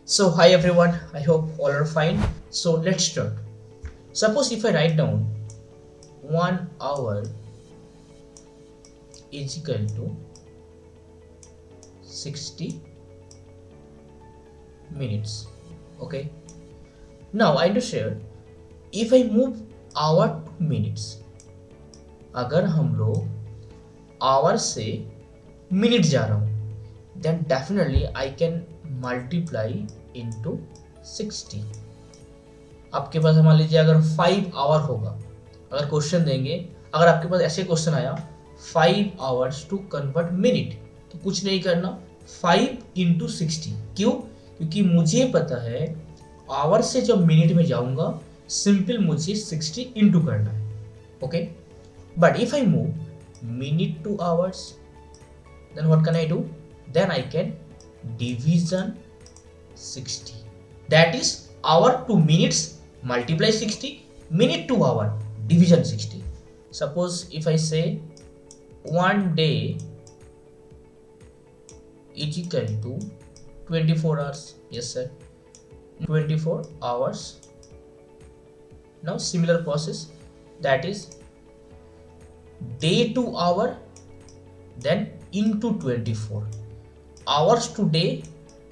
So, hi everyone, I hope all are fine. So, let's start. Suppose if I write down 1 hour is equal to 60 minutes. Okay, now I want to share if I move hour to minutes, अगर हम लोग our से minute जा रहा हूँ then definitely I can multiply into 60. आपके पास मान लीजिए अगर 5 आवर होगा, अगर क्वेश्चन देंगे, अगर आपके पास ऐसे क्वेश्चन आया 5 आवर्स टू कन्वर्ट मिनट, तो कुछ नहीं करना, 5 into 60. क्यों? क्योंकि मुझे पता है आवर से जब मिनट में जाऊंगा सिंपल मुझे 60 इंटू करना है. Okay, but if I move minute two hours then what can I do? Then I can division 60. That is hour to minutes multiply 60, minute to hour division 60. Suppose if I say one day is equal to 24 hours. Yes sir, 24 hours. Now similar process, that is day to hour then into 24 hours to day,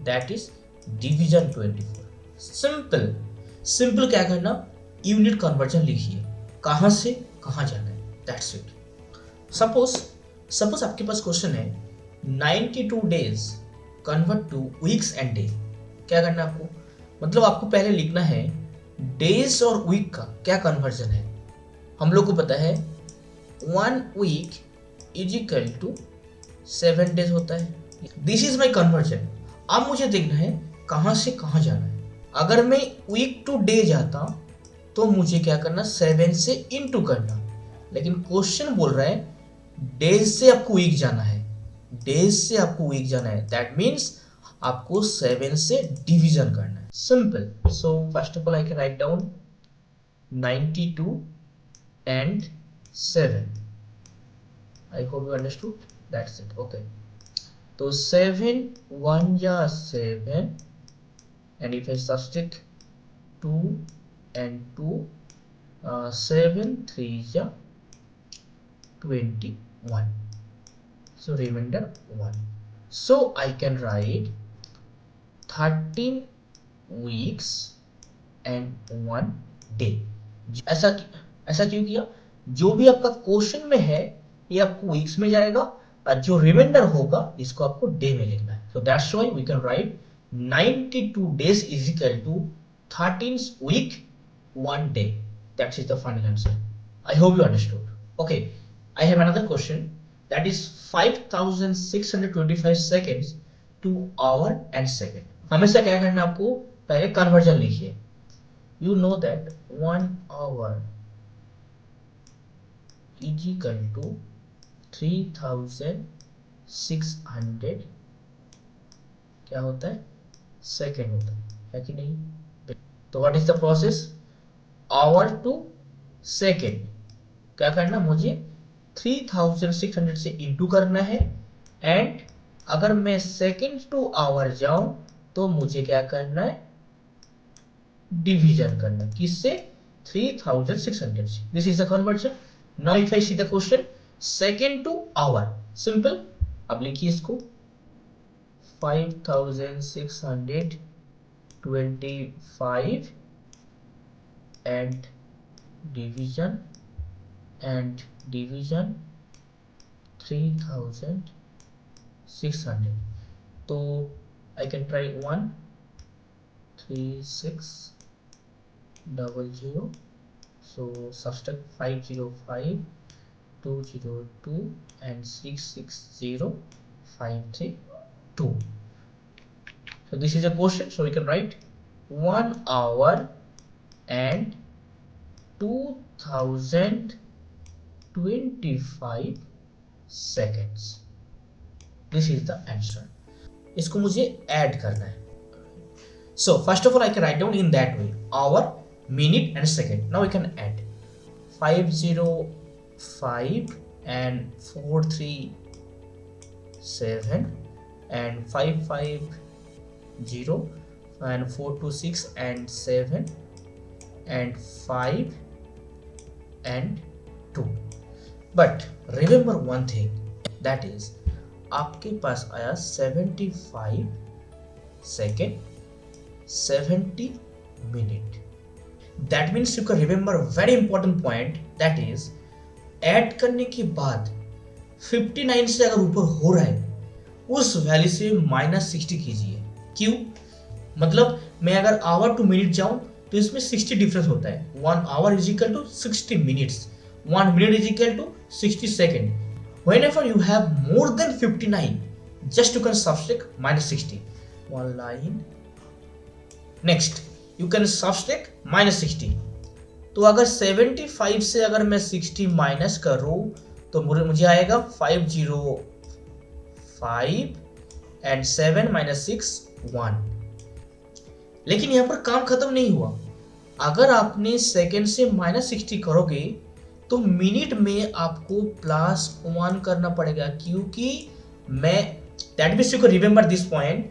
that is division 24. Simple क्या करना, unit conversion लिखिए, कहां से कहां जाना है, that's it. Suppose आपके पास question है 92 days convert two weeks and day. क्या करना है आपको, मतलब आपको पहले लिखना है डेज और वीक का क्या कन्वर्जन है. हम लोग को पता है 1 week is equal to 7 days होता है. This is my conversion. अब मुझे देखना है कहां से कहां जाना है. अगर मैं वीक टू डे जाता तो मुझे क्या करना, 7 से इंटू करना. लेकिन क्वेश्चन बोल रहा है डेज से आपको वीक जाना है, डेज से आपको वीक जाना है, दैट मीन्स आपको 7 से डिवीजन करना है. Simple. So first of all I can write down 92 and 7. I hope you understood. That's it. Okay. तो 7 1 या 7 and if I subtract 2 and 2, 7 3 या 21. So remainder 1. So I can write 13 weeks and 1 day. ऐसा ऐसा क्यों किया, जो भी आपका क्वेश्चन में है ये आपको वीक्स में जाएगा और जो रिमाइंडर होगा इसको आपको डे में लिखना है. So that's why we can write 92 days is equal to 13 week 1 day. That is the final answer. I hope you understood. Okay, I have another question, that is 5625 seconds to hour and second. हमेशा क्या करना है आपको, पहले conversion लिखिए. You know that 1 hour is equal to 3600 क्या होता है, सेकेंड होता है कि नहीं. तो what is the process, hour to second क्या करना, मुझे 3600 से इंटू करना है. एंड अगर मैं सेकेंड टू आवर जाऊं तो मुझे क्या करना है, डिवीजन करना. किससे, 3600 से. This is the conversion. Now if I see the question second to hour, simple. अब लिखिए इसको 5625 and division 3600. तो I can try 13600. So subtract 505, 202 and 660, 532. So this is a question, so we can write 1 hour and 2025 seconds. This is the answer. इसको मुझे add करना है. So first of all I can write down in that way, hour, minute and second. Now we can add 505 and 437 and 550 and 4 to 6 and 7 and 5 and 2. But remember one thing, that is आपके पास आया 75 second 70 minute. That means you can remember a very important point, that is add करने के बाद 59 से अगर ऊपर हो रहा है उस वैल्यू से -60 कीजिए. क्यों? मतलब मैं अगर आवर टू मिनट जाऊं तो इसमें 60 डिफरेंस होता है. 1 hour is equal to 60 minutes, 1 minute is equal to 60 second. Whenever you have more than 59, just you can subtract -60. One line. Next, you can subtract -60. तो अगर 75 से अगर मैं 60 माइनस करूं तो मुझे आएगा 505 एंड 7 - 6 1. लेकिन यहाँ पर काम खत्म नहीं हुआ. अगर आपने सेकेंड से -60 करोगे तो मिनट में आपको +1 करना पड़ेगा, क्योंकि मैं that means you can remember this point.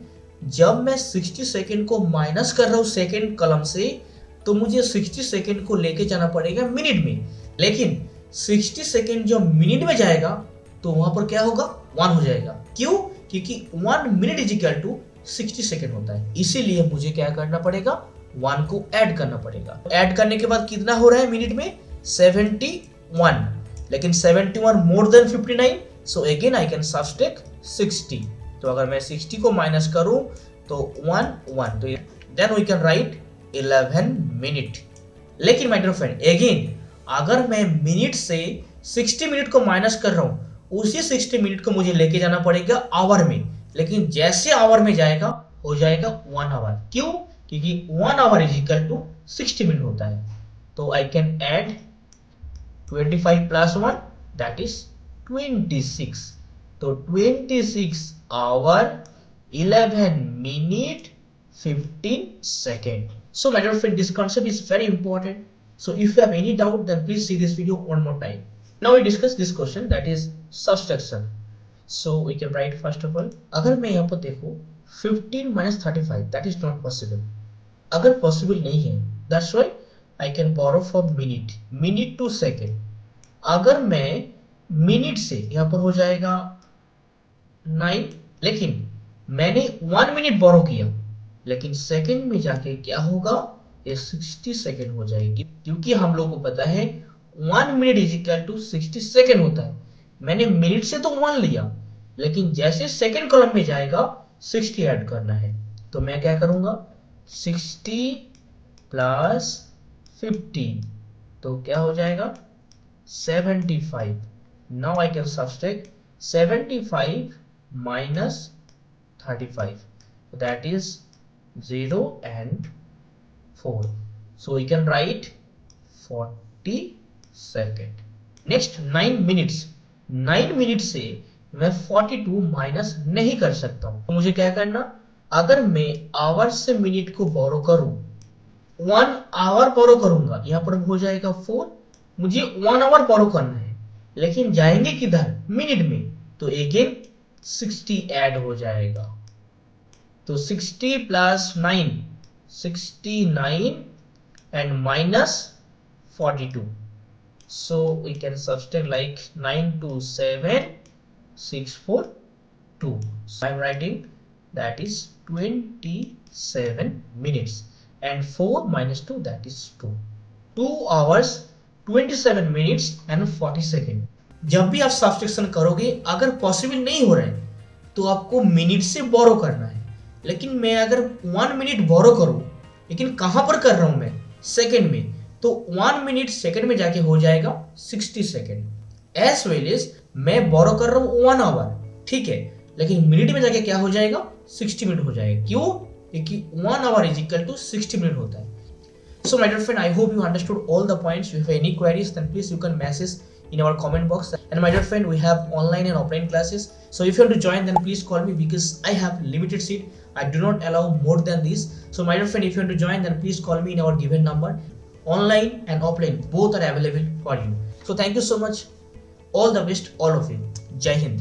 जब मैं 60 सेकेंड को माइनस कर रहा हूँ सेकेंड कॉलम से तो मुझे 60 सेकेंड को लेके जाना पड़ेगा मिनट में. लेकिन 60 सेकेंड जब मिनट में जाएगा तो वहां पर क्या होगा, 1 हो जाएगा. क्यों? क्योंकि 1 minute is equal to 60 second होता है. इसीलिए मुझे क्या करना पड़ेगा, 1 को ऐड करना पड़ेगा. ऐड करने के बाद कितना हो रहा है मिनट में, 71. लेकिन 71 more than 59, so again I can subtract 60. तो अगर मैं 60 को माइनस करूं तो 1 1, तो then we can write 11 minute. लेकिन माय डियर फ्रेंड अगेन अगर मैं मिनट से 60 मिनट को माइनस कर रहा हूं, उसी 60 मिनट को मुझे लेके जाना पड़ेगा आवर में. लेकिन जैसे आवर में जाएगा हो जाएगा 1 आवर. क्यों? क्योंकि 1 hour is equal to 60 minute होता है. तो I can add 25 plus 1, that is 26. तो 26 hour 11 minute 15 second. So my dear friend, this concept is very important. So if you have any doubt, then please see this video one more time. Now we discuss this question, that is subtraction. So we can write first of all, अगर मैं यहाँ पर देखूँ 15 - 35, that is not possible. अगर possible नहीं है, that's why I can borrow from minute to second. अगर मैं मिनट से यहाँ पर हो जाएगा 9, लेकिन मैंने 1 मिनट बोरो किया, लेकिन सेकंड में जाके क्या होगा, ये 60 सेकंड हो जाएगी. क्योंकि हम लोग को पता है 1 minute is equal to 60 second होता है. मैंने मिनट से तो 1 लिया, लेकिन जैसे सेकंड कॉलम में जाएगा 60 ऐड करना है. तो मैं क्या करूंगा, 60 प्लस 15, तो क्या हो जाएगा 75. Now I can subtract 75 minus 35. That is 0 and 4. So we can write 40 second. Next 9 minutes. 9 minute से मैं 42 माइनस नहीं कर सकता हूं. तो मुझे क्या करना, अगर मैं आवर से मिनट को बोरो करूं, 1 आवर बोरो करूंगा, यहां पर हो जाएगा 4. मुझे 1 आवर बोरो करना है, लेकिन जाएंगे किधर, मिनट में. तो अगेन 60 ऐड हो जाएगा. तो 60 plus 9 69 and minus 42. So we can subtract like 9 to 7 6 4 2. So I am writing that is 27 minutes and 4 minus 2, that is 2. 2 hours 27 minutes and 40 second. जब भी आप सब्ट्रैक्शन करोगे, अगर पॉसिबल नहीं हो रहा है तो आपको मिनट से बोरो करना है. लेकिन मैं अगर 1 मिनट बोरो करूं, लेकिन कहां पर कर रहा हूं मैं, सेकेंड में, तो 1 मिनट सेकेंड में जाके हो जाएगा 60 सेकेंड. एज वेल एज मैं बोरो कर रहा हूं 1 आवर, ठीक है, लेकिन मिनट में जाके क्या हो जाएगा, 60 मिनट हो जाएगा. क्यों? क्योंकि 1 hour is equal to 60 minute होता है. So my dear friend, I hope you understood all the points. If you have any queries, then please you can message in our comment box. And my dear friend, we have online and offline classes. So if you want to join, then please call me, because I have limited seat. I do not allow more than this. So my dear friend, if you want to join, then please call me in our given number. Online and offline, both are available for you. So thank you so much. All the best, all of you. Jai Hind.